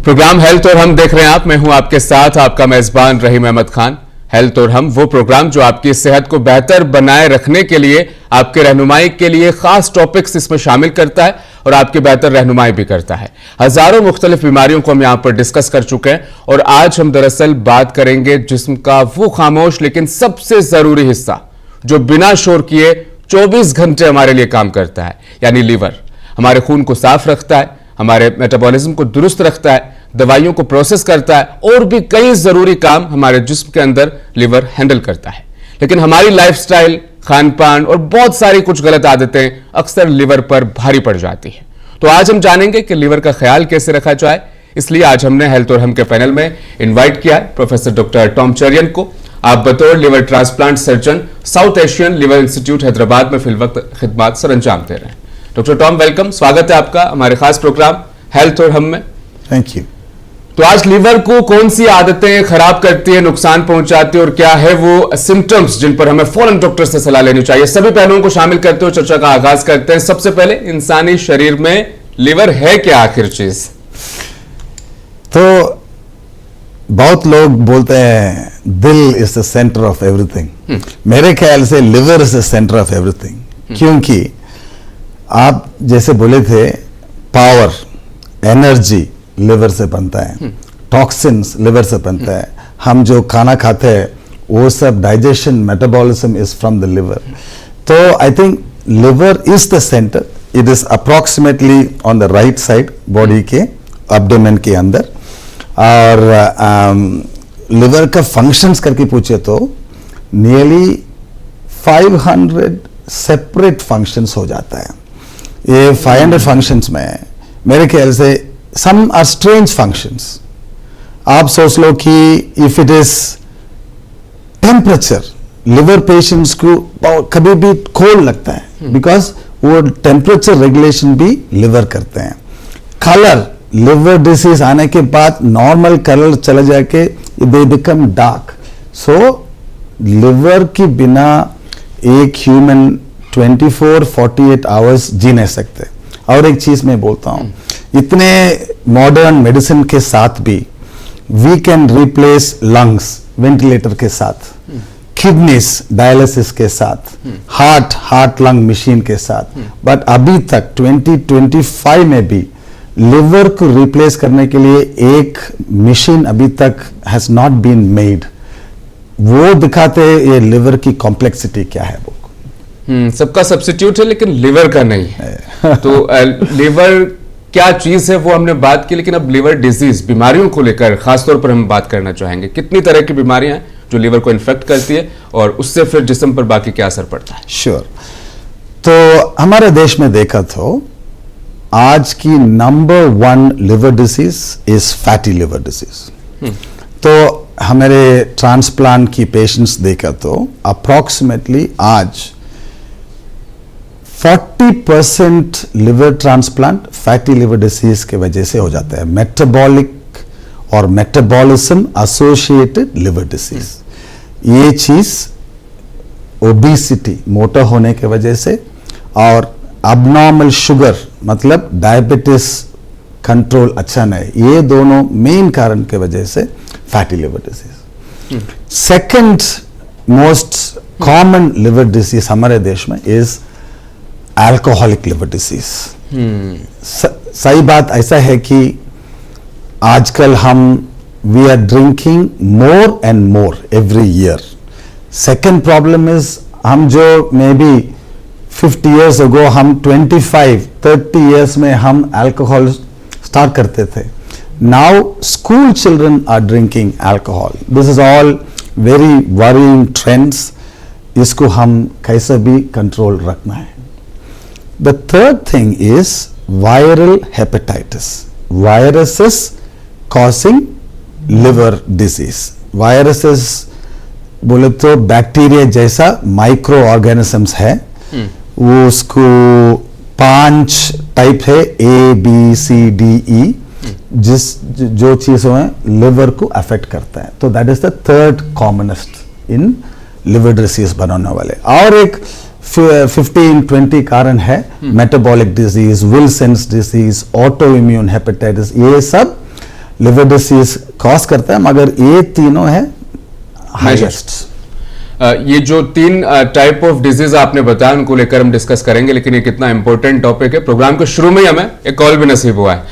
Programme health और हम देख रहे हैं आप। मैं हूं आपके साथ आपका मेजबान रहीम अहमद खान। हेल्थ और हम वो प्रोग्राम जो आपकी सेहत को बेहतर बनाए रखने के लिए, आपके रहनुमाई के लिए खास टॉपिक्स इसमें शामिल करता है और आपकी बेहतर रहनुमाई भी करता है। हजारों मुख्तलिफ बीमारियों को हम यहां पर डिस्कस कर चुके हैं और आज हम दरअसल बात करेंगे जिस्म का वो खामोश लेकिन सबसे जरूरी हिस्सा जो बिना शोर किए 24 घंटे हमारे लिए काम करता है, यानी लीवर। हमारे खून को साफ रखता है, हमारे मेटाबॉलिज्म को दुरुस्त रखता है, दवाइयों को प्रोसेस करता है और भी कई जरूरी काम हमारे जिस्म के अंदर लीवर हैंडल करता है। लेकिन हमारी लाइफस्टाइल, खान पान और बहुत सारी कुछ गलत आदतें अक्सर लीवर पर भारी पड़ जाती हैं। तो आज हम जानेंगे कि लीवर का ख्याल कैसे रखा जाए। इसलिए आज हमने हेल्थ और हम के पैनल में इन्वाइट किया है प्रोफेसर डॉक्टर टॉम चरियन को। आप बतौर liver transplant surgeon south Asian liver institute Hyderabad में फिलवक्त खिदमत सर अंजाम दे रहे हैं। डॉक्टर टॉम, वेलकम, स्वागत है आपका हमारे खास प्रोग्राम हेल्थ और हम में। Thank you. तो आज लीवर को कौन सी आदतें खराब करती है, नुकसान पहुंचाती है और क्या है वो सिम्टम्स जिन पर हमें फौरन डॉक्टर से सलाह लेनी चाहिए, सभी पहलुओं को शामिल करते हुए चर्चा का आगाज करते हैं। सबसे पहले इंसानी शरीर में लीवर है क्या आखिर चीज? तो बहुत लोग बोलते हैं दिल is the centre of everything. मेरे ख्याल से liver is the centre of everything, क्योंकि आप जैसे बोले थे पावर, एनर्जी लिवर से बनता है, टॉक्सिन्स लिवर से बनता है, हम जो खाना खाते हैं वो सब digestion, metabolism is from the liver. तो I think liver is the centre. It is approximately on the right side body के एब्डोमेन के अंदर। और लिवर का फंक्शंस करके पूछे तो नियरली 500 सेपरेट फंक्शंस हो जाता है। ये 500 फंक्शंस में मेरे ख्याल से सम आर स्ट्रेंज फंक्शंस। आप सोच लो कि if it is temperature, liver patients को कभी भी कोल्ड लगता है बिकॉज वो टेम्परेचर रेगुलेशन भी लिवर करते हैं। कलर, लिवर डिसीज आने के बाद नॉर्मल कलर चले जाके they become dark. So liver के बिना एक ह्यूमन 24-48 आवर्स जी नहीं सकते। और एक चीज मैं बोलता हूं, इतने मॉडर्न मेडिसिन के साथ भी we can replace lungs ventilator के साथ, किडनीज डायलिसिस के साथ, हार्ट लंग मशीन के साथ, बट अभी तक 2025 में भी लिवर को रिप्लेस करने के लिए एक मशीन अभी तक हैज नॉट बीन मेड। वो दिखाते ये लिवर की कॉम्प्लेक्सिटी क्या है। वो सबका सब्स्टिट्यूट है लेकिन लिवर का नहीं है। तो लिवर क्या चीज है वो हमने बात की, लेकिन अब लिवर डिजीज, बीमारियों को लेकर खासतौर पर हम बात करना चाहेंगे। कितनी तरह की बीमारियां हैं जो लिवर को इन्फेक्ट करती है और उससे फिर जिस्म पर बाकी क्या असर पड़ता है? श्योर। तो हमारे देश में देखा तो आज की number 1 liver disease is fatty liver disease. तो हमारे ट्रांसप्लांट की पेशेंट्स देखा तो अप्रोक्सीमेटली आज 40% liver transplant fatty liver disease के वजह से हो जाता है। मेटाबॉलिक और मेटाबॉलिज्म एसोसिएटेड लिवर डिसीज। ये चीज ओबेसिटी, मोटा होने के वजह से, और अबनॉर्मल शुगर मतलब डायबिटीज कंट्रोल अच्छा नहीं, ये दोनों मेन कारण के वजह से fatty liver disease. Second most common liver disease हमारे देश में इज अल्कोहलिक लिवर डिसीज। सही बात ऐसा है कि आजकल we are drinking more and more every year. Second problem is हम जो मे बी 50 years ago हम 25-30 years में हम अल्कोहल स्टार्ट करते थे। Now school children are drinking alcohol. This is all very worrying trends. इसको हम कैसे भी कंट्रोल रखना है। The third thing is viral hepatitis. Viruses causing liver disease. Viruses बोले तो बैक्टीरिया जैसा माइक्रो ऑर्गेनिजम्स है। वो उसको 5 टाइप है, ABCDE, जो चीजों में लिवर को अफेक्ट करता है। तो that is the third commonest in liver disease बनाने वाले। और एक 15-20 कारण है, metabolic disease, Wilson's disease, auto immune hepatitis, ये सब लिवर डिसीज कॉज करता है, मगर ये तीनों है हाईएस्ट। ये जो 3 टाइप ऑफ डिजीज आपने बताया उनको लेकर हम डिस्कस करेंगे, लेकिन ये कितना इंपॉर्टेंट टॉपिक है, प्रोग्राम के शुरू में ही हमें एक कॉल भी नसीब हुआ है।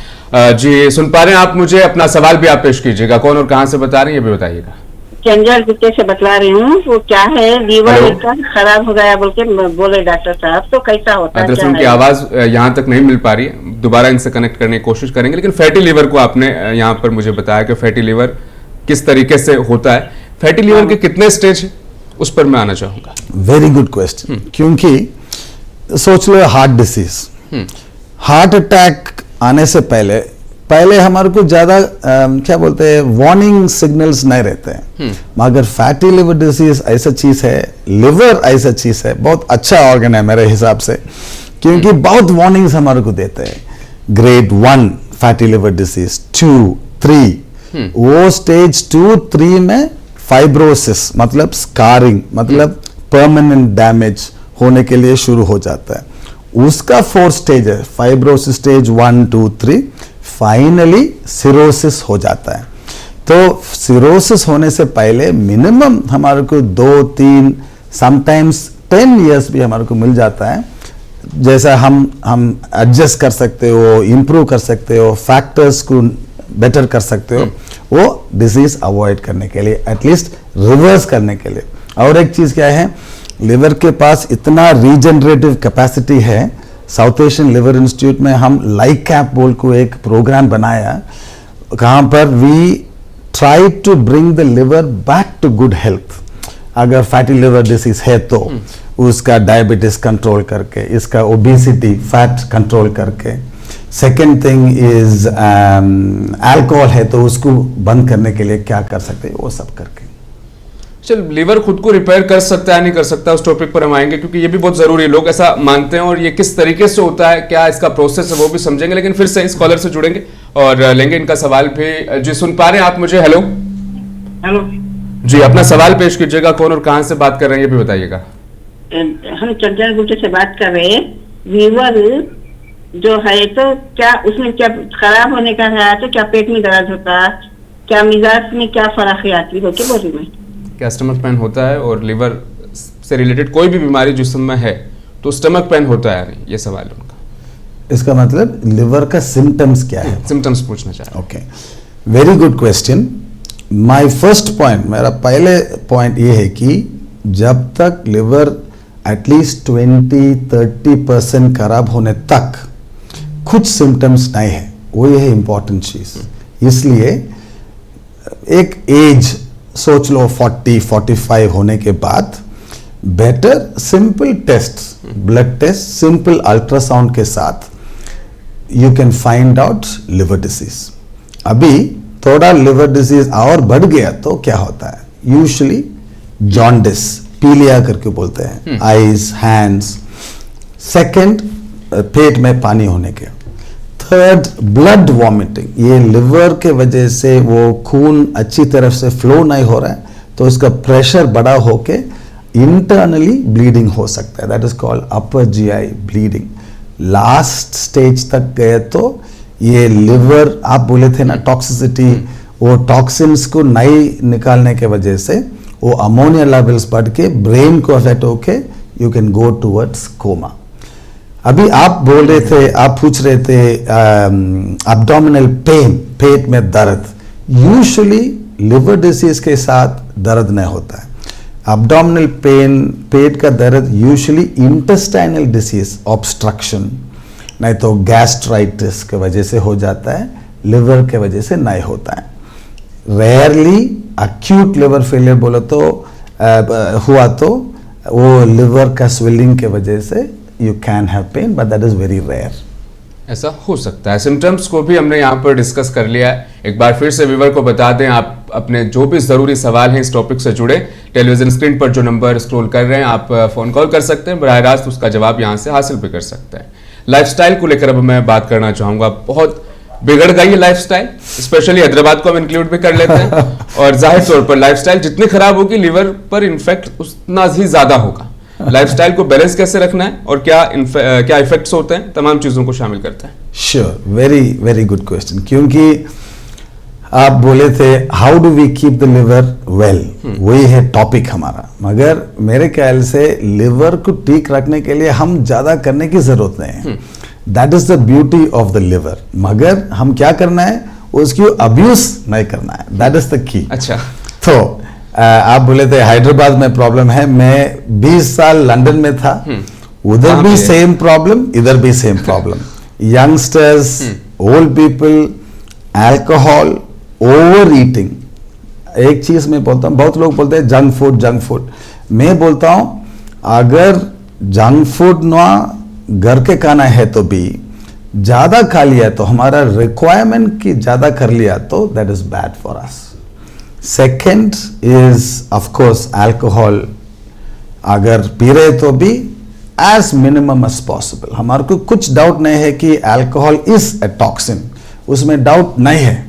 जी सुन पा रहे हैं आप मुझे? अपना सवाल भी आप पेश कीजिएगा। कौन और कहां से बता रहे हैं ये भी बताइएगा। चंजल गुट्टे से बतला रही हूँ। वो क्या है, लीवर का खराब हो गया बोल के बोले डॉक्टर साहब, तो कैसा होता है? दरअसल उनकी आवाज यहाँ तक नहीं मिल पा रही है, दोबारा इनसे कनेक्ट करने की कोशिश करेंगे। लेकिन फैटी लीवर को आपने यहाँ पर मुझे बताया कि फैटी लीवर किस तरीके से होता है, फैटी लीवर के कितने स्टेज है, उस पर मैं आना चाहूंगा। Very good question. क्योंकि सोच लो हार्ट डिसीज, हार्ट अटैक आने से पहले हमारे को ज्यादा क्या बोलते हैं, वार्निंग सिग्नल्स नहीं रहते हैं। मगर फैटी लिवर डिसीज ऐसा चीज है, लिवर ऐसा चीज है, बहुत अच्छा ऑर्गन है मेरे हिसाब से, क्योंकि बहुत वार्निंग्स हमारे को देते हैं। ग्रेड 1 फैटी लिवर डिसीज, 2, 3, वो स्टेज 2, 3 में फाइब्रोसिस मतलब स्कारिंग मतलब परमानेंट डैमेज होने के लिए शुरू हो जाता है। उसका 4 स्टेज है, फाइब्रोसिस स्टेज 1, 2, 3, फाइनली सिरोसिस हो जाता है। तो सिरोसिस होने से पहले मिनिमम हमारे को 2, 3 समटाइम्स 10 इयर्स भी हमारे को मिल जाता है। जैसा हम एडजस्ट कर सकते हो, इंप्रूव कर सकते हो, फैक्टर्स को बेटर कर सकते हो, वो डिजीज अवॉइड करने के लिए, एटलीस्ट रिवर्स करने के लिए। और एक चीज क्या है, लिवर के पास इतना रीजनरेटिव कैपेसिटी है। साउथ एशियन लिवर इंस्टीट्यूट में हम लाइक कैप बोल को एक प्रोग्राम बनाया, कहाँ पर we try to bring the liver back to good health. अगर फैटी लिवर डिसीज है तो उसका डायबिटीज कंट्रोल करके, इसका ओबेसिटी फैट कंट्रोल करके, सेकेंड थिंग इज अल्कोहल है तो उसको बंद करने के लिए क्या कर सकते हैं, वो सब करके। चल, लिवर खुद को रिपेयर कर सकता है नहीं कर सकता, उस टॉपिक पर हम आएंगे, क्योंकि ये भी बहुत जरूरी है, लोग ऐसा मानते हैं, और ये किस तरीके से होता है, क्या इसका प्रोसेस है, वो भी समझेंगे। लेकिन फिर से इस कॉलर से जुड़ेंगे और लेंगे इनका सवाल भी। जी सुन पा रहे हैं आप मुझे? हेलो हेलो जी, अपना सवाल पेश कीजिएगा। कौन और कहां से बात कर रहे हैं ये भी बताइएगा। हम चंचल गुट्टे से बात कर रहे हैं। लीवर जो है तो क्या उसमें क्या खराब होने का है, तो क्या पेट में दर्द होता है, क्या मिजाज में क्या फर्क आती है, क्या बोली में क्या स्टमक पेन होता है, और लिवर से रिलेटेड कोई भी बीमारी जिसम में है तो स्टमक पेन होता है नहीं, ये सवाल है उनका। इसका मतलब लिवर का सिम्टम्स क्या है, सिम्टम्स पूछना चाह रहे हैं। Okay, very good question. My first point, मेरा पहले पॉइंट ये है कि जब तक लिवर एटलीस्ट 20-30% खराब होने तक कुछ सिम्टम्स नहीं है, वो ये है इंपॉर्टेंट चीज। इसलिए एक एज सोच लो 40-45 होने के बाद better simple test, blood test, simple ultrasound के साथ you can find out liver disease. अभी थोड़ा लिवर डिसीज और बढ़ गया तो क्या होता है, यूजुअली जॉन्डिस, पीलिया करके बोलते हैं, आईज, हैंड्स। सेकंड, पेट में पानी होने के। थर्ड, ब्लड वॉमिटिंग, ये लिवर के वजह से वो खून अच्छी तरह से फ्लो नहीं हो रहा है तो उसका प्रेशर बड़ा होके इंटरनली ब्लीडिंग हो सकता है, that is called upper GI bleeding. Last stage तक गए तो ये लिवर, आप बोले थे ना टॉक्सिसिटी, वो टॉक्सिन्स को नहीं निकालने के वजह से वो अमोनिया लेवल्स बढ़ के ब्रेन को अफेक्ट होके you can go towards coma. अभी आप बोल रहे थे, आप पूछ रहे थे एब्डोमिनल पेन, पेट में दर्द। यूजुअली लिवर डिसीज के साथ दर्द नहीं होता है। एब्डोमिनल पेन, पेट का दर्द यूजुअली इंटेस्टाइनल डिसीज, ऑब्स्ट्रक्शन नहीं तो गैस्ट्राइटिस के वजह से हो जाता है, लिवर के वजह से नहीं होता है। रेयरली अक्यूट लिवर फेलियर बोलो तो हुआ तो वो लिवर का स्वेलिंग के वजह से you can have pain, but that is very rare. ऐसा हो सकता है। सिम्टम्स को भी हमने यहाँ पर डिस्कस कर लिया है। एक बार फिर से व्यूअर को बता दें, आप अपने जो भी ज़रूरी सवाल हैं इस टॉपिक से जुड़े, टेलीविजन स्क्रीन पर जो नंबर स्क्रॉल कर रहे हैं आप फ़ोन कॉल कर सकते हैं, बराह रास्त उसका जवाब यहाँ से हासिल भी कर सकते हैं। लाइफस्टाइल को लेकर अब मैं बात करना चाहूँगा। बहुत बिगड़ गई है लाइफस्टाइल, स्पेशली हैदराबाद को हम इंक्लूड भी कर लेते हैं और जाहिर तौर पर लाइफस्टाइल जितनी खराब होगी लिवर पर इन्फेक्ट उतना ही ज़्यादा होगा। लाइफस्टाइल को बैलेंस कैसे रखना है और क्या इफेक्ट्स होते हैं, तमाम चीजों को शामिल करता है। Sure, very very good question. क्योंकि आप बोले थे how do we keep the liver well, वही है टॉपिक हमारा। मगर मेरे ख्याल से लिवर को ठीक रखने के लिए हम ज्यादा करने की जरूरत नहीं है। That is the beauty of the liver. मगर हम क्या करना है, उसकी अब्यूज नहीं करना है, दैट इज द की। अच्छा, तो आप बोले थे हैदराबाद में प्रॉब्लम है, मैं 20 साल लंदन में था, उधर भी सेम प्रॉब्लम, इधर भी same problem. Youngsters, old people, alcohol, over eating. एक चीज मैं बोलता हूं, बहुत लोग बोलते हैं जंक फूड जंक फूड, मैं बोलता हूं अगर जंक फूड ना घर के खाना है तो भी ज्यादा खा लिया तो हमारा रिक्वायरमेंट की ज्यादा कर लिया तो that is bad for us. Second is of course alcohol, अगर पी रहे तो भी एज मिनिमम एज पॉसिबल। हमारे को कुछ डाउट नहीं है कि अल्कोहल इज ए टॉक्सिन, उसमें डाउट नहीं है।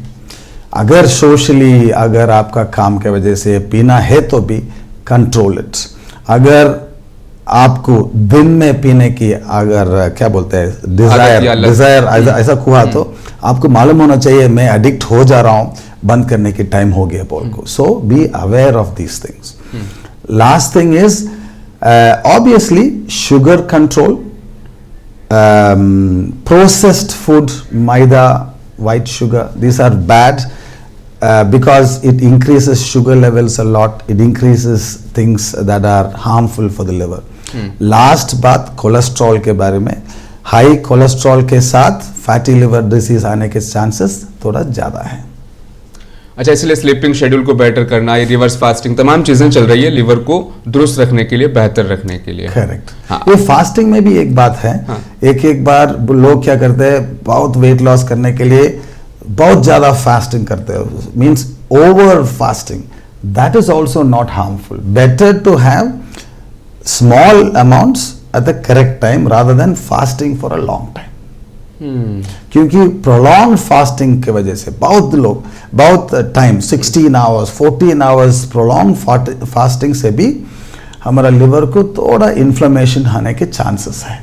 अगर सोशली, अगर आपका काम के वजह से पीना है तो भी कंट्रोल इट। अगर आपको दिन में पीने की अगर क्या बोलते हैं डिजायर ऐसा हुआ तो आपको मालूम होना चाहिए मैं एडिक्ट हो जा रहा हूं, बंद करने की टाइम हो गया बोल को। So be aware of these things. Last thing is obviously sugar control, processed food, maida, white sugar, these are bad because it increases sugar levels a lot, it increases things that are harmful for the liver. Last बात cholesterol के बारे में, high cholesterol के साथ fatty liver disease आने के chances थोड़ा ज्यादा है। अच्छा, इसलिए स्लीपिंग शेड्यूल को बेटर करना, ये रिवर्स फास्टिंग, तमाम चीजें चल रही है लिवर को दुरुस्त रखने के लिए, बेहतर रखने के लिए। करेक्ट। हाँ। ये फास्टिंग में भी एक बात है। हाँ। एक बार लोग क्या करते हैं, बहुत वेट लॉस करने के लिए बहुत ज्यादा फास्टिंग करते हैं, means over fasting. That is also not harmful. Better to have small amounts at the correct time rather than fasting for a long time. क्योंकि प्रोलॉन्ग फास्टिंग के वजह से बहुत लोग बहुत time 16 hours 14 hours prolong fasting से भी हमारा लिवर को थोड़ा इन्फ्लेमेशन आने के चांसेस है।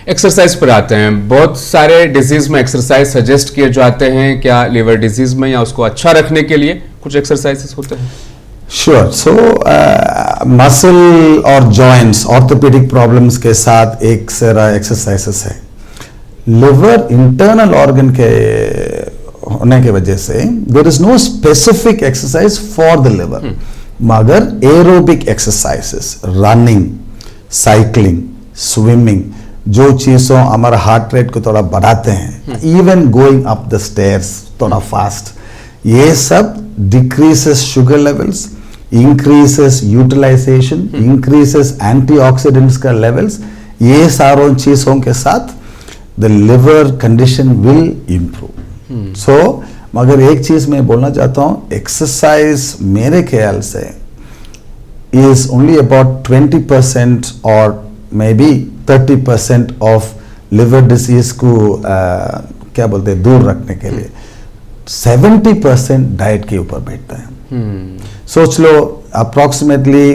एक्सरसाइज पर आते हैं, बहुत सारे डिजीज में एक्सरसाइज सजेस्ट किए जाते हैं, क्या लिवर डिजीज में या उसको अच्छा रखने के लिए कुछ एक्सरसाइजेस होते हैं? श्योर। सो मसल और जॉइंट्स, ऑर्थोपेडिक प्रॉब्लम्स के साथ एक सारा एक्सरसाइजेस है। लिवर इंटरनल ऑर्गन के होने की वजह से there is no specific exercise for the liver, मगर aerobic exercises, running, cycling, swimming, जो चीजों हमारा हार्ट रेट को थोड़ा बढ़ाते हैं, even going up the stairs थोड़ा फास्ट, ये सब decreases sugar levels, increases utilization, increases antioxidants का लेवल्स। ये सारों चीजों के साथ the liver condition will improve. So मगर एक चीज मैं बोलना चाहता हूं, एक्सरसाइज मेरे ख्याल से is only about 20% or maybe 30% of liver disease को क्या बोलते हैं दूर रखने के लिए 70% डाइट के ऊपर बैठता है। सोच लो अप्रोक्सीमेटली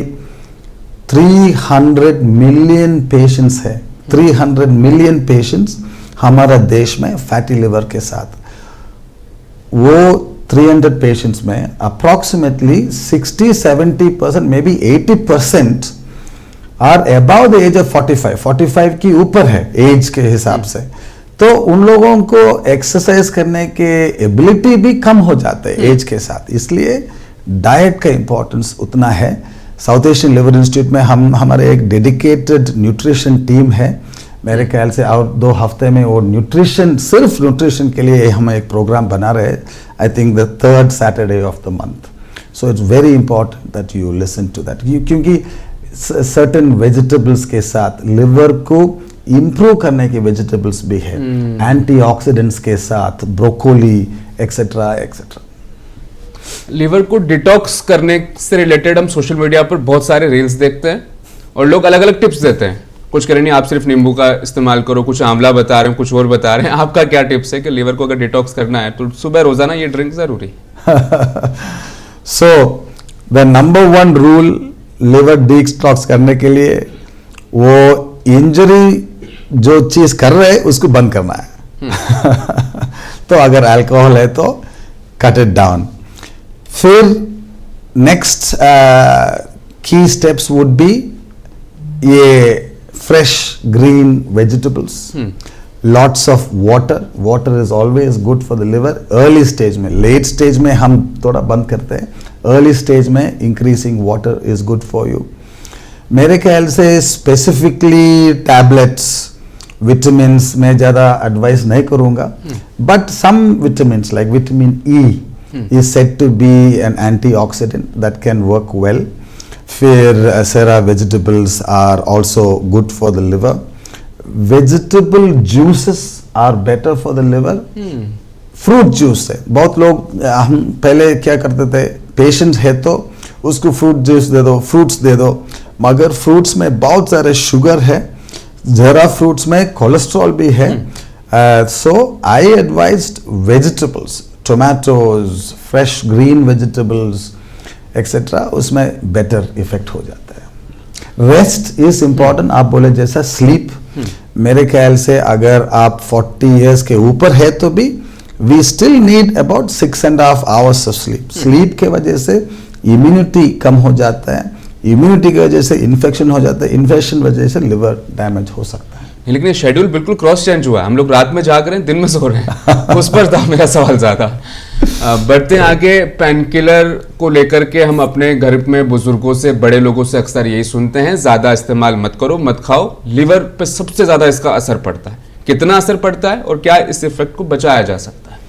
300 मिलियन पेशेंट्स है, 300 मिलियन पेशेंट्स हमारा देश में फैटी लिवर के साथ। वो 300 पेशेंट्स में approximately 60-70% maybe 80% are about the age of 45 की ऊपर है एज के हिसाब से। तो उन लोगों को एक्सरसाइज करने के एबिलिटी भी कम हो जाते हैं एज के साथ, इसलिए डाइट का इंपॉर्टेंस उतना है। साउथ एशियन लिवर इंस्टीट्यूट में हमारे एक डेडिकेटेड न्यूट्रिशन टीम है। मेरे ख्याल से और 2 हफ्ते में वो न्यूट्रिशन, सिर्फ न्यूट्रिशन के लिए हम एक प्रोग्राम बना रहे हैं, I think the 3rd Saturday of the month. So it's very important that you listen to that, क्योंकि सर्टेन वेजिटेबल्स के साथ लिवर को इंप्रूव करने के वेजिटेबल्स भी है, एंटीऑक्सीडेंट्स के साथ ब्रोकोली एक्सेट्रा एक्सेट्रा। लिवर को डिटॉक्स करने से रिलेटेड हम सोशल मीडिया पर बहुत सारे रील्स देखते हैं और लोग अलग अलग टिप्स देते हैं। कुछ कह रहे नहीं आप सिर्फ नींबू का इस्तेमाल करो, कुछ आंवला बता रहे हैं, कुछ और बता रहे हैं। आपका क्या टिप्स है कि लिवर को अगर डिटॉक्स करना है तो सुबह रोजाना ये ड्रिंक जरूरी? So the number 1 rule liver detox करने के लिए, वो इंजरी जो चीज कर रहे हैं उसको बंद करना है। तो अगर अल्कोहल है तो कट इट डाउन। फिर नेक्स्ट की स्टेप्स वुड बी ये fresh green vegetables, lots of water. Water is always good for the liver early stage में। लेट स्टेज में हम थोड़ा बंद करते हैं, अर्ली स्टेज में increasing water is good for you. मेरे ख्याल से स्पेसिफिकली टैबलेट्स, विटामिन्स में ज़्यादा एडवाइस नहीं करूँगा, but some vitamins like vitamin E is said to be an antioxidant that can work well. फिर सारा vegetables are also good for the liver. Vegetable juices are better for the liver. Fruit juice है, बहुत लोग, हम पहले क्या करते थे, पेशेंट है तो उसको फ्रूट जूस दे दो, फ्रूट्स दे दो, मगर फ्रूट्स में बहुत सारे शुगर है, जरा फ्रूट्स में कोलेस्ट्रॉल भी है। So I advised vegetables, tomatoes, fresh green vegetables etcetera, उसमें बेटर इफेक्ट हो जाता है। Rest is important. आप बोले जैसा स्लीप, मेरे ख्याल से अगर आप 40 इयर्स के ऊपर है तो भी we still need about 6.5 hours of sleep. Sleep के वजह से इम्यूनिटी कम हो जाता है, इम्यूनिटी की वजह से इन्फेक्शन हो जाता है, इन्फेक्शन वजह से लिवर डैमेज हो सकता है। लेकिन शेड्यूल बिल्कुल क्रॉस चेंज हुआ है, हम लोग रात में जाग रहे हैं, दिन में सो रहे हैं। उस पर था मेरा सवाल ज्यादा। बढ़ते आगे, पेन किलर को लेकर के हम अपने घर में बुजुर्गों से, बड़े लोगों से अक्सर यही सुनते हैं, ज्यादा इस्तेमाल मत करो, मत खाओ। लिवर पे सबसे ज्यादा इसका असर पड़ता है, कितना असर पड़ता है और क्या इस इफेक्ट को बचाया जा सकता है?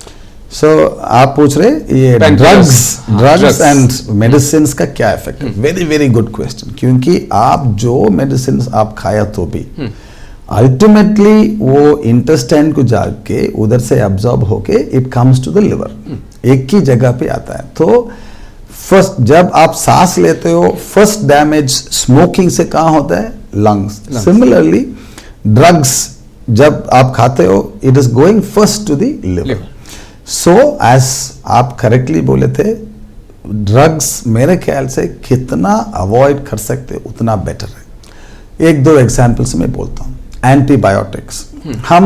आप पूछ रहे ये ड्रग्स एंड मेडिसिन का क्या इफेक्ट है? Very very good question. क्योंकि आप जो मेडिसिन आप खाया तो भी अल्टीमेटली वो इंटेस्टाइन को जाके उधर से एब्जॉर्ब होके it comes to the liver, एक ही जगह पे आता है। तो फर्स्ट जब आप सांस लेते हो, फर्स्ट डैमेज स्मोकिंग से कहाँ होता है? लंग्स। सिमिलरली ड्रग्स जब आप खाते हो, it is going first to the liver. So as आप करेक्टली बोले थे, ड्रग्स मेरे ख्याल से कितना अवॉइड कर सकते उतना बेटर है। एक दो एग्जाम्पल्स मैं बोलता हूँ। एंटीबायोटिक्स, हम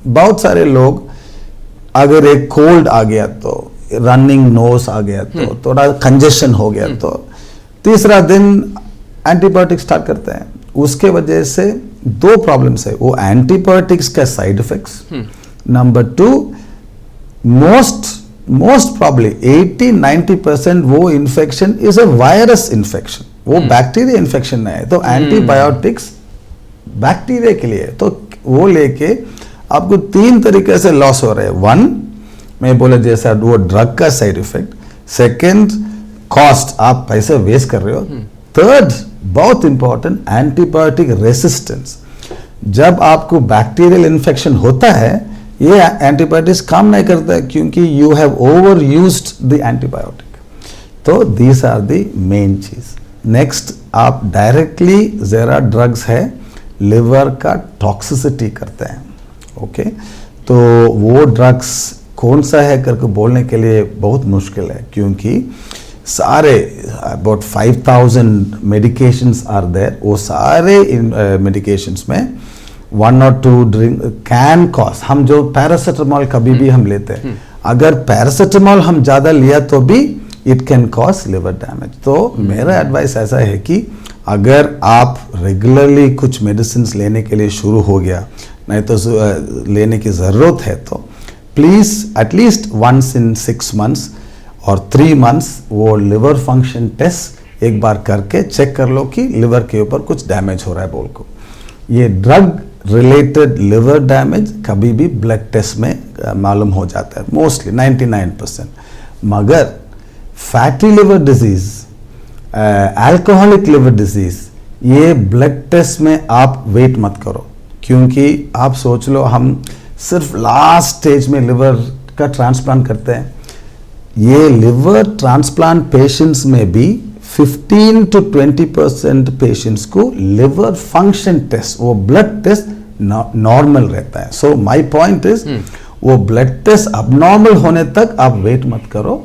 बहुत सारे लोग, अगर एक कोल्ड आ गया तो, रनिंग नोज आ गया तो, थोड़ा कंजेशन हो गया तो, तीसरा दिन एंटीबायोटिक स्टार्ट करते हैं। उसके वजह से दो प्रॉब्लम्स है, वो एंटीबायोटिक्स का side effects, number 2 most probably 80-90% वो infection is a virus infection, वो बैक्टीरिया इन्फेक्शन नहीं है। तो एंटीबायोटिक्स बैक्टीरिया के लिए, तो वो लेके आपको 3 तरीके से लॉस हो रहे हैं। 1 मैं बोला जैसा वो ड्रग का साइड इफेक्ट, सेकंड कॉस्ट, आप पैसे वेस्ट कर रहे हो, थर्ड बहुत इंपॉर्टेंट एंटीबायोटिक रेसिस्टेंस। जब आपको बैक्टीरियल इन्फेक्शन होता है, ये एंटीबायोटिक्स काम नहीं करता है क्योंकि you have over used the antibiotic. तो दीज आर द मेन चीज। नेक्स्ट, आप डायरेक्टली जरा ड्रग्स है लिवर का टॉक्सिसिटी करते हैं। ओके, तो वो ड्रग्स कौन सा है करके बोलने के लिए बहुत मुश्किल है, क्योंकि सारे अबाउट 5000 मेडिकेशंस आर देयर। वो सारे मेडिकेशंस में 1 or 2 ड्रिंक कैन कॉज, हम जो पैरासीटामोल कभी भी हम लेते हैं, अगर पैरासीटामोल हम ज़्यादा लिया तो भी it can cause liver damage. तो मेरा एडवाइस ऐसा है कि अगर आप रेगुलरली कुछ मेडिसिन लेने के लिए शुरू हो गया, नहीं तो लेने की ज़रूरत है, तो please at least once in 6 months और 3 months वो लिवर फंक्शन टेस्ट एक बार करके चेक कर लो कि लिवर के ऊपर कुछ डैमेज हो रहा है बोल को। ये ड्रग रिलेटेड लिवर डैमेज कभी भी ब्लड टेस्ट में मालूम हो जाता है, मोस्टली 99%। मगर fatty liver disease, alcoholic liver disease, ये ब्लड टेस्ट में आप वेट मत करो, क्योंकि आप सोच लो हम सिर्फ लास्ट स्टेज में लिवर का ट्रांसप्लांट करते हैं। ये लिवर ट्रांसप्लांट पेशेंट्स में भी 15 to 20% पेशेंट्स को लिवर फंक्शन टेस्ट, वो ब्लड टेस्ट नॉर्मल रहता है। सो माय पॉइंट इज, वो ब्लड टेस्ट अबनॉर्मल होने तक आप वेट मत करो,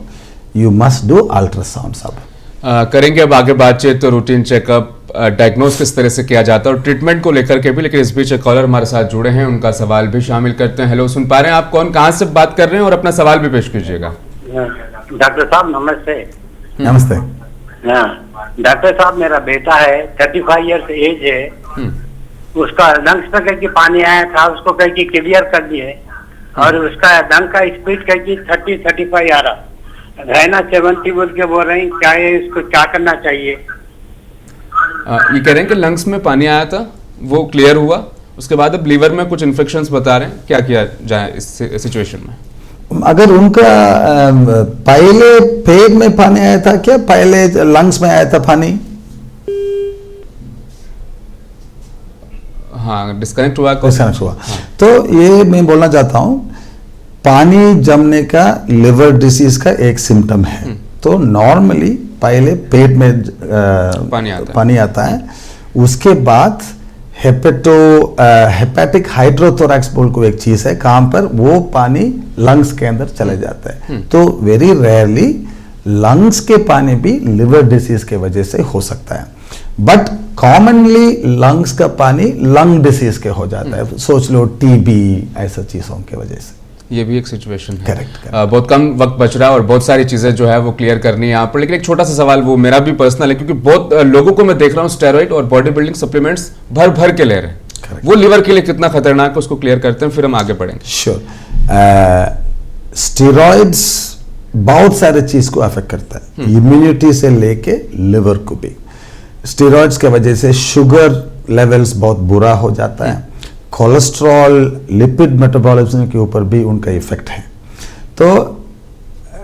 यू मस्ट डू अल्ट्रासाउंड। सब करेंगे अब आगे बातचीत, तो रूटीन चेकअप डायग्नोस किस तरह से किया जाता है और ट्रीटमेंट को लेकर के भी। लेकिन इस बीच एक कॉलर हमारे साथ जुड़े हैं, उनका सवाल भी शामिल करते हैं। हेलो, सुन पा रहे हैं आप? कौन, कहाँ से बात कर रहे हैं और अपना सवाल भी पेश कीजिएगा। डॉक्टर साहब नमस्ते। नमस्ते। हाँ डॉक्टर साहब, मेरा बेटा है 35 ईयर्स एज है, उसका लंग्स में कहीं पानी आया था, उसको कहीं क्लियर कर दिए और उसका लंग का स्पीड कहीं 30-35 आ रहा, रहना 70 बोल के बोल रहे हैं, क्या है इसको क्या करना चाहिए? ये कह रहे हैं कि लंग्स में पानी आया था, वो क्लियर हुआ, उसके बाद अब लीवर में कुछ इन्फेक्शंस बता रहे हैं, क्या किया जाए इस सिचुएशन में? अगर उनका पहले पेट में पानी आया था क्या, पहले लंग्स में आया था पानी? हाँ, डिस्कनेक्ट हुआ। हाँ। तो ये मैं बोलना चाहता हूँ, पानी जमने का लिवर डिसीज का एक सिम्टम है। तो नॉर्मली पहले पेट में पानी आता है, उसके बाद हेपेटिक हाइड्रोथोरैक्स बोल को एक चीज है, कहां पर वो पानी लंग्स के अंदर चले जाता है। तो वेरी रेयरली लंग्स के पानी भी लिवर डिसीज के वजह से हो सकता है, बट कॉमनली लंग्स का पानी लंग डिसीज के हो जाता है। सोच लो टीबी ऐसा चीजों की वजह से। ये भी एक सिचुएशन है। करेक्ट। बहुत कम वक्त बच रहा है और बहुत सारी चीजें जो है वो क्लियर करनी है यहाँ पर, लेकिन एक छोटा सा सवाल, वो मेरा भी पर्सनल है, क्योंकि बहुत लोगों को मैं देख रहा हूँ स्टेरॉइड और बॉडी बिल्डिंग सप्लीमेंट्स भर भर के ले रहे हैं। वो लिवर के लिए कितना खतरनाक है, उसको क्लियर करते हैं, फिर हम आगे बढ़ेंगे। श्योर। स्टेरॉइड्स बहुत सारे चीज को अफेक्ट करता है, इम्यूनिटी से लेके लिवर को भी। स्टेरॉइड्स के वजह से शुगर लेवल्स बहुत बुरा हो जाता है, कोलेस्ट्रॉल, लिपिड मेटाबॉलिज्म के ऊपर भी उनका इफेक्ट है। तो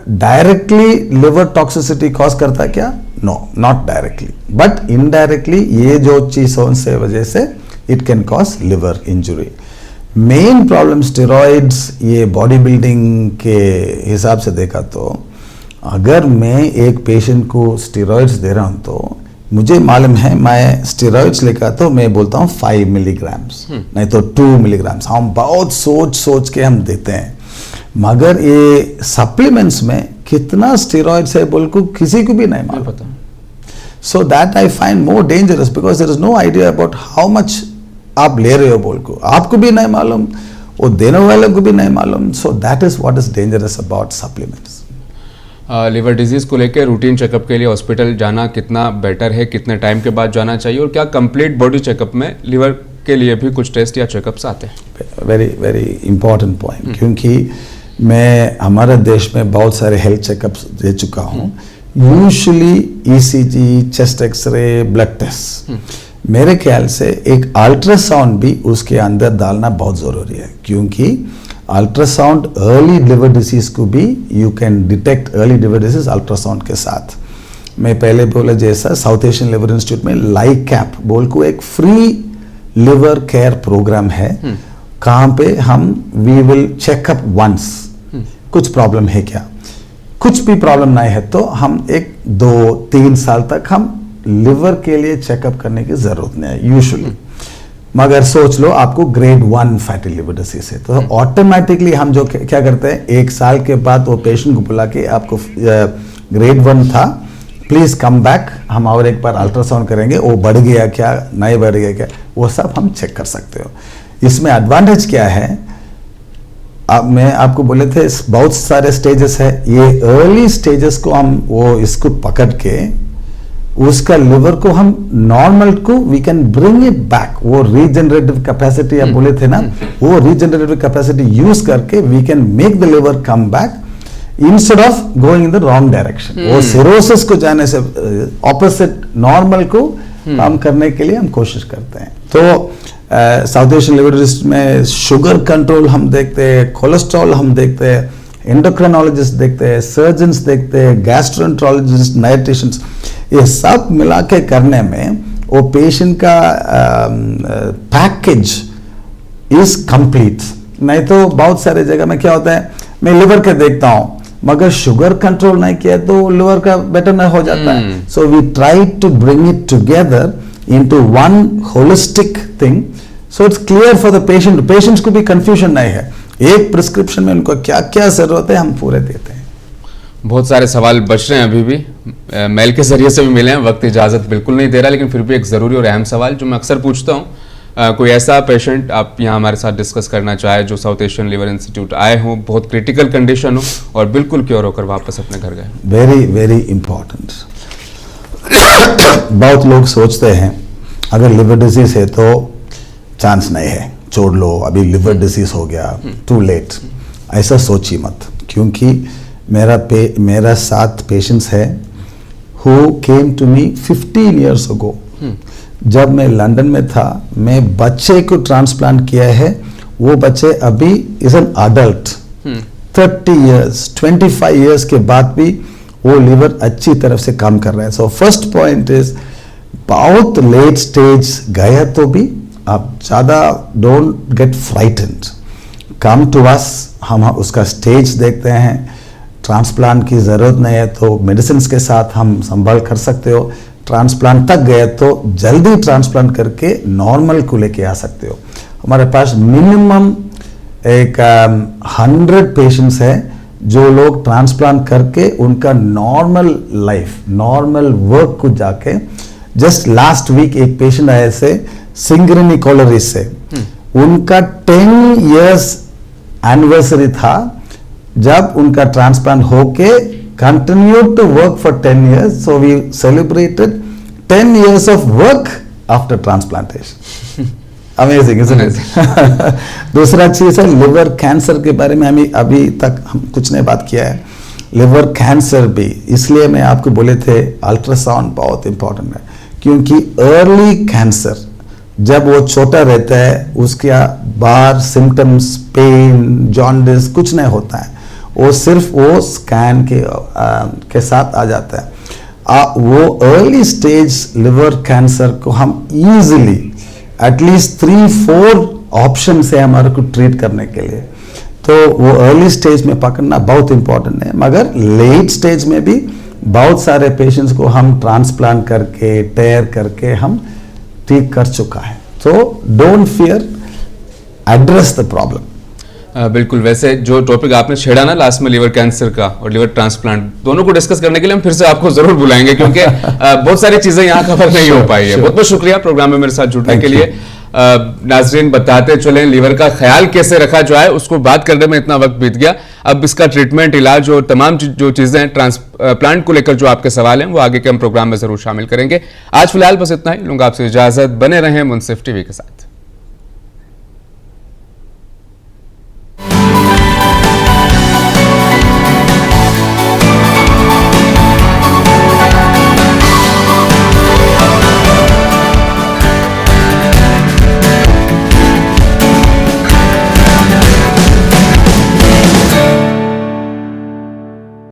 डायरेक्टली लिवर टॉक्सिसिटी कॉज करता है क्या? No, not directly, but indirectly ये जो चीजों से वजह से it can cause liver injury. Main problem steroids, ये बॉडी बिल्डिंग के हिसाब से देखा तो अगर मैं एक पेशेंट को स्टेरॉइड्स दे रहा हूं तो मुझे मालूम है, मैं स्टेरॉइड्स लेकर तो मैं बोलता हूँ 5 मिलीग्राम्स, नहीं तो 2 मिलीग्राम्स। हम बहुत सोच के हम देते हैं, मगर ये सप्लीमेंट्स में कितना स्टेरॉइड्स है बोल को किसी को भी नहीं मालूम। So that I find more dangerous, because there is no idea about how much आप ले रहे हो बोल को, आपको भी नहीं मालूम, वो देने वाले को भी नहीं मालूम। So that is what is dangerous about supplements. Liver disease को लेकर रूटीन चेकअप के लिए हॉस्पिटल जाना कितना बेटर है, कितने टाइम के बाद जाना चाहिए, और क्या कंप्लीट बॉडी चेकअप में लिवर के लिए भी कुछ टेस्ट या चेकअप्स आते हैं? वेरी वेरी इंपॉर्टेंट पॉइंट, क्योंकि मैं हमारे देश में बहुत सारे हेल्थ चेकअप्स दे चुका हूँ। Usually ECG, chest X ray, blood test, मेरे ख्याल से एक अल्ट्रासाउंड भी उसके अंदर डालना बहुत जरूरी है, क्योंकि अल्ट्रासाउंड अर्ली लिवर डिसीज को भी you can detect early liver disease ultrasound के साथ। मैं पहले बोला जैसा साउथ एशियन लिवर इंस्टीट्यूट में लाइकैप बोल को एक फ्री लिवर केयर प्रोग्राम है, कहाँ पे हम वी विल चेकअप वंस, कुछ प्रॉब्लम है क्या, कुछ भी प्रॉब्लम नहीं है तो हम 1-2-3 साल तक हम लिवर के लिए चेकअप करने की जरूरत नहीं है यूजुअली। मगर सोच लो आपको ग्रेड 1 फैटी लिवर डिसीज है, तो ऑटोमेटिकली हम जो क्या करते हैं, 1 साल के बाद वो पेशेंट को बुला के आपको ग्रेड 1 था, प्लीज कम बैक, हम और एक बार अल्ट्रासाउंड करेंगे, वो बढ़ गया क्या, नहीं बढ़ गया क्या, वो सब हम चेक कर सकते हो। इसमें एडवांटेज क्या है, मैं आपको बोले थे बहुत सारे स्टेजेस है, ये अर्ली स्टेजेस को हम वो इसको पकड़ के उसका लिवर को हम नॉर्मल को we can bring it back, वो रीजनरेटिव कैपेसिटी आप बोले थे ना, वो रीजनरेटिव कैपेसिटी यूज करके we can make the liver come back instead of going in the wrong direction. वो सिरोसिस को जाने से ऑपोजिट नॉर्मल को हम करने के लिए हम कोशिश करते हैं। तो साउथ एशियन लिवर डिसीज में शुगर कंट्रोल हम देखते हैं, कोलेस्ट्रॉल हम देखते हैं, एंडोक्राइनोलॉजिस्ट देखते हैं, सर्जन्स देखते हैं, गैस्ट्रोएंटरोलॉजिस्ट, डायटिशियंस, ये सब मिला के करने में वो पेशेंट का पैकेज इज कंप्लीट। नहीं तो बहुत सारे जगह में क्या होता है, मैं लिवर के देखता हूं मगर शुगर कंट्रोल नहीं किया तो लिवर का बेटर नहीं हो जाता है। So we try to bring it together into one holistic thing, so it's clear for the patient, patients को भी कंफ्यूजन नहीं है, एक प्रिस्क्रिप्शन में उनको क्या क्या जरूरत है हम पूरे देते हैं। बहुत सारे सवाल बच रहे हैं अभी भी, मेल के जरिए से भी मिले हैं, वक्त इजाजत बिल्कुल नहीं दे रहा, लेकिन फिर भी एक जरूरी और अहम सवाल जो मैं अक्सर पूछता हूँ, कोई ऐसा पेशेंट आप यहाँ हमारे साथ डिस्कस करना चाहे जो साउथ एशियन लिवर इंस्टीट्यूट आए हों, बहुत क्रिटिकल कंडीशन हो और बिल्कुल क्योर होकर वापस अपने घर गए? Very very important. बहुत लोग सोचते हैं अगर लिवर डिजीज है तो चांस नहीं है, छोड़ लो, अभी लिवर डिजीज हो गया, टू लेट। ऐसा सोचिए मत, क्योंकि मेरा 7 पेशेंट्स है who came to me 15 years ago। जब मैं लंदन में था, मैं बच्चे को ट्रांसप्लांट किया है, वो बच्चे अभी is an adult, 30 years 25 years के बाद भी वो लिवर अच्छी तरफ से काम कर रहा है। सो फर्स्ट पॉइंट इज बहुत लेट स्टेज गया तो भी आप ज़्यादा don't get frightened, come to us, हम उसका स्टेज देखते हैं। ट्रांसप्लांट की ज़रूरत नहीं है तो मेडिसिन के साथ हम संभाल कर सकते हो। ट्रांसप्लांट तक गए तो जल्दी ट्रांसप्लांट करके नॉर्मल को लेके आ सकते हो। हमारे पास मिनिमम 100 पेशेंट्स हैं जो लोग ट्रांसप्लांट करके उनका नॉर्मल लाइफ, नॉर्मल वर्क को जाके, जस्ट लास्ट वीक एक पेशेंट आए से सिंग्रेनी कोलोरिस से, उनका 10 years एनिवर्सरी था जब उनका ट्रांसप्लांट होके continued to work for 10 years, so we celebrated 10 years of work after transplantation। Amazing, isn't it? दूसरा चीज है लिवर कैंसर के बारे में हमें अभी तक हम कुछ नहीं बात किया है। लिवर कैंसर भी इसलिए मैं आपको बोले थे अल्ट्रासाउंड बहुत इंपॉर्टेंट है, क्योंकि अर्ली कैंसर जब वो छोटा रहता है उसके बाहर सिम्टम्स, पेन, जॉन्डिस कुछ नहीं होता है, वो सिर्फ वो स्कैन के साथ आ जाता है। वो अर्ली स्टेज लिवर कैंसर को हम इजीली एटलीस्ट 3-4 ऑप्शन है हमारे को ट्रीट करने के लिए, तो वो अर्ली स्टेज में पकड़ना बहुत इंपॉर्टेंट है। मगर लेट स्टेज में भी बहुत सारे पेशेंट्स को हम ट्रांसप्लांट करके, टेयर करके हम ठीक कर चुका है। तो don't fear, address the problem. बिल्कुल, वैसे जो टॉपिक आपने छेड़ा ना लास्ट में लिवर कैंसर का और लिवर ट्रांसप्लांट, दोनों को डिस्कस करने के लिए हम फिर से आपको जरूर बुलाएंगे, क्योंकि बहुत सारी चीजें यहाँ कवर नहीं हो पाई है। बहुत बहुत शुक्रिया प्रोग्राम में मेरे साथ जुड़ने के लिए। नाजरीन, बताते चलें लिवर का ख्याल कैसे रखा जाए, उसको बात करने में इतना वक्त बीत गया। अब इसका ट्रीटमेंट, इलाज और तमाम जो चीजें हैं ट्रांसप्लांट को लेकर जो आपके सवाल हैं वो आगे के हम प्रोग्राम में जरूर शामिल करेंगे। आज फिलहाल बस इतना ही, लूंगा आपसे इजाजत। बने रहें मुनसिफ टीवी के साथ।